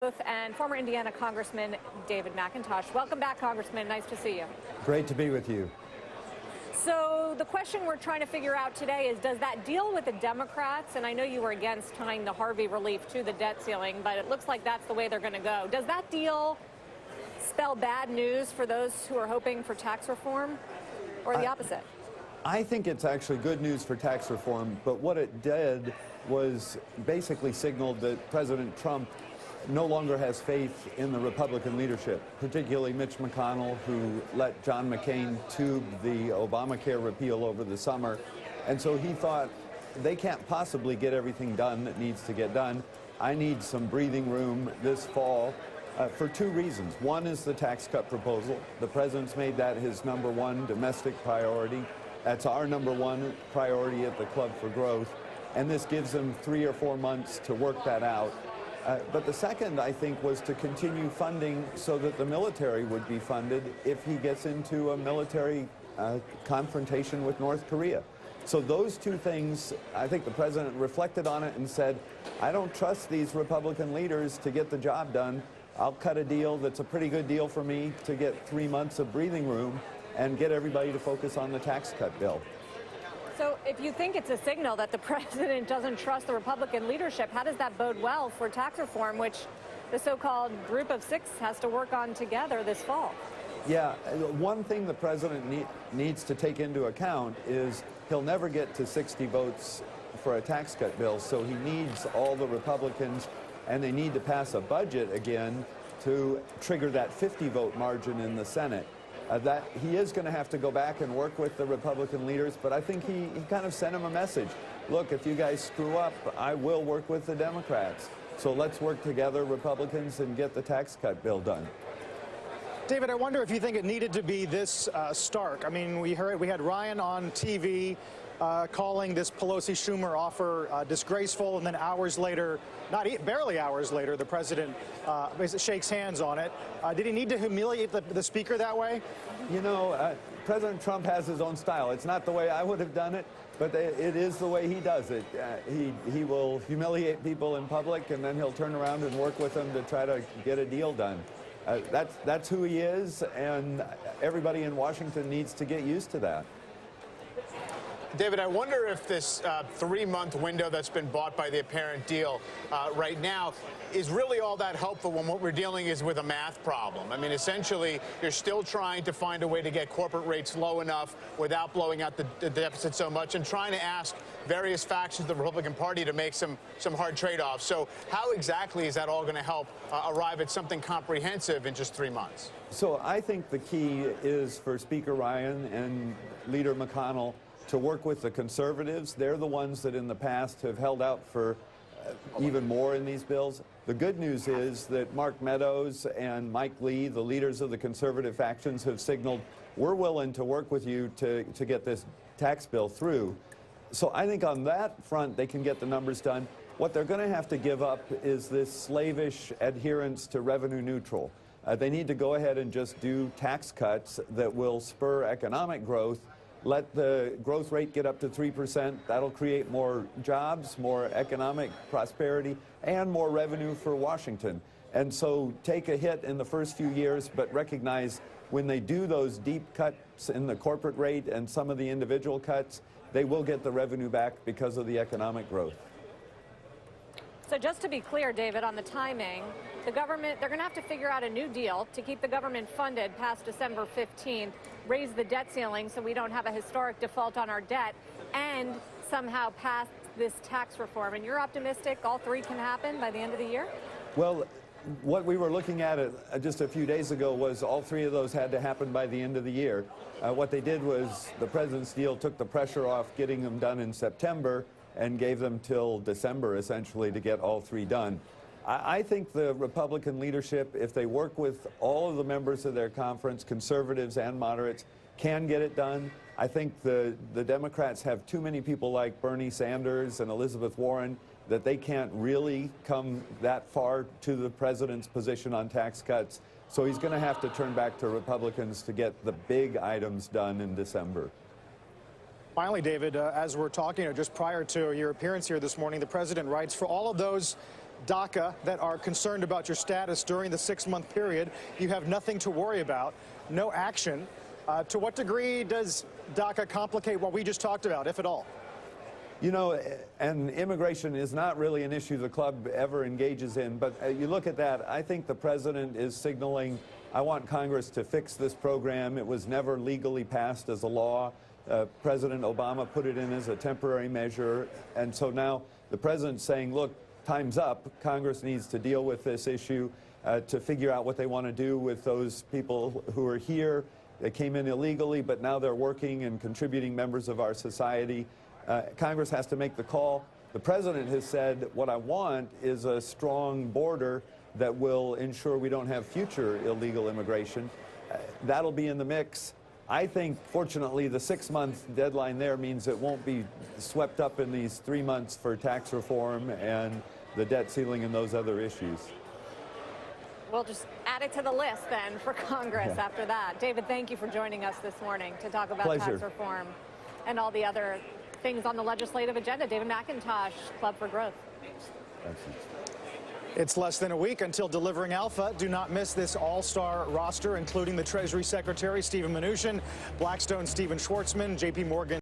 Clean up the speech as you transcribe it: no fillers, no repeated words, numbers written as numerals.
And former Indiana Congressman David McIntosh. Welcome back, Congressman. Nice to see you. Great to be with you. So the question we're trying to figure out today is, does that deal with the Democrats, and I know you were against tying the Harvey relief to the debt ceiling, but it looks like that's the way they're going to go. Does that deal spell bad news for those who are hoping for tax reform, or the opposite? I think it's actually good news for tax reform, but what it did was basically signaled that President Trump no longer has faith in the Republican leadership, particularly Mitch McConnell, who let John McCain tube the Obamacare repeal over the summer. And so he thought, they can't possibly get everything done that needs to get done. I need some breathing room this fall for two reasons. One is the tax cut proposal. The president's made that his #1 domestic priority. That's our #1 priority at the Club for Growth. And this gives him 3 or 4 months to work that out. But the second, I think, was to continue funding so that the military would be funded if he gets into a military confrontation with North Korea. So those two things, I think the president reflected on it and said, I don't trust these Republican leaders to get the job done. I'll cut a deal that's a pretty good deal for me to get 3 months of breathing room and get everybody to focus on the tax cut bill. So if you think it's a signal that the president doesn't trust the Republican leadership, how does that bode well for tax reform, which the so-called group of 6 has to work on together this fall? Yeah, one thing the president needs to take into account is he'll never get to 60 votes for a tax cut bill, so he needs all the Republicans, and they need to pass a budget again to trigger that 50-vote margin in the Senate. That he is going to have to go back and work with the Republican leaders, but I think he kind of sent him a message. Look, if you guys screw up, I will work with the Democrats. So let's work together, Republicans, and get the tax cut bill done. David, I wonder if you think it needed to be this stark. I mean, we had Ryan on TV calling this Pelosi-Schumer offer disgraceful, and then hours later, barely hours later, the president shakes hands on it. Did he need to humiliate the speaker that way? You know, President Trump has his own style. It's not the way I would have done it, but it is the way he does it. He will humiliate people in public, and then he'll turn around and work with them to try to get a deal done. That's who he is, and everybody in Washington needs to get used to that. David, I wonder if this 3-month window that's been bought by the apparent deal right now is really all that helpful when what we're dealing is with a math problem. I mean, essentially, you're still trying to find a way to get corporate rates low enough without blowing out the deficit so much, and trying to ask various factions of the Republican Party to make some hard trade-offs. So how exactly is that all going to help arrive at something comprehensive in just 3 months? So I think the key is for Speaker Ryan and Leader McConnell to work with the conservatives. They're the ones that in the past have held out for even more in these bills. The good news is that Mark Meadows and Mike Lee, the leaders of the conservative factions, have signaled, we're willing to work with you to get this tax bill through. So I think on that front, they can get the numbers done. What they're going to have to give up is this slavish adherence to revenue neutral. They need to go ahead and just do tax cuts that will spur economic growth. Let the growth rate get up to 3%. That'll create more jobs, more economic prosperity, and more revenue for Washington. And so take a hit in the first few years, but recognize when they do those deep cuts in the corporate rate and some of the individual cuts, they will get the revenue back because of the economic growth. So just to be clear, David, on the timing, the government, they're going to have to figure out a new deal to keep the government funded past December 15th, raise the debt ceiling so we don't have a historic default on our debt, and somehow pass this tax reform. And you're optimistic all 3 can happen by the end of the year? Well, what we were looking at just a few days ago was all 3 of those had to happen by the end of the year. What they did was the president's deal took the pressure off getting them done in September and gave them till December, essentially, to get all 3 done. I think the Republican leadership, if they work with all of the members of their conference, conservatives and moderates, can get it done. I think the Democrats have too many people like Bernie Sanders and Elizabeth Warren that they can't really come that far to the president's position on tax cuts. So he's going to have to turn back to Republicans to get the big items done in December. Finally, David, as we're talking, just prior to your appearance here this morning, the president writes, for all of those DACA that are concerned about your status during the 6-month period. You have nothing to worry about, no action. To what degree does DACA complicate what we just talked about, if at all? You know, and immigration is not really an issue the club ever engages in, but you look at that, I think the president is signaling, I want Congress to fix this program. It was never legally passed as a law. President Obama put it in as a temporary measure, and so now the president's saying, look, time's up. Congress needs to deal with this issue to figure out what they want to do with those people who are here. They came in illegally, but now they're working and contributing members of our society. Congress has to make the call. The president has said, what I want is a strong border that will ensure we don't have future illegal immigration. That'll be in the mix. I think, fortunately, the 6-month deadline there means it won't be swept up in these 3 months for tax reform and the debt ceiling and those other issues. We'll just add it to the list then for Congress after that. David, thank you for joining us this morning to talk about tax reform and all the other things on the legislative agenda. David McIntosh, Club for Growth. It's less than a week until delivering alpha. Do not miss this all-star roster, including the Treasury Secretary, Steven Mnuchin, Blackstone, Stephen Schwartzman, J.P. Morgan.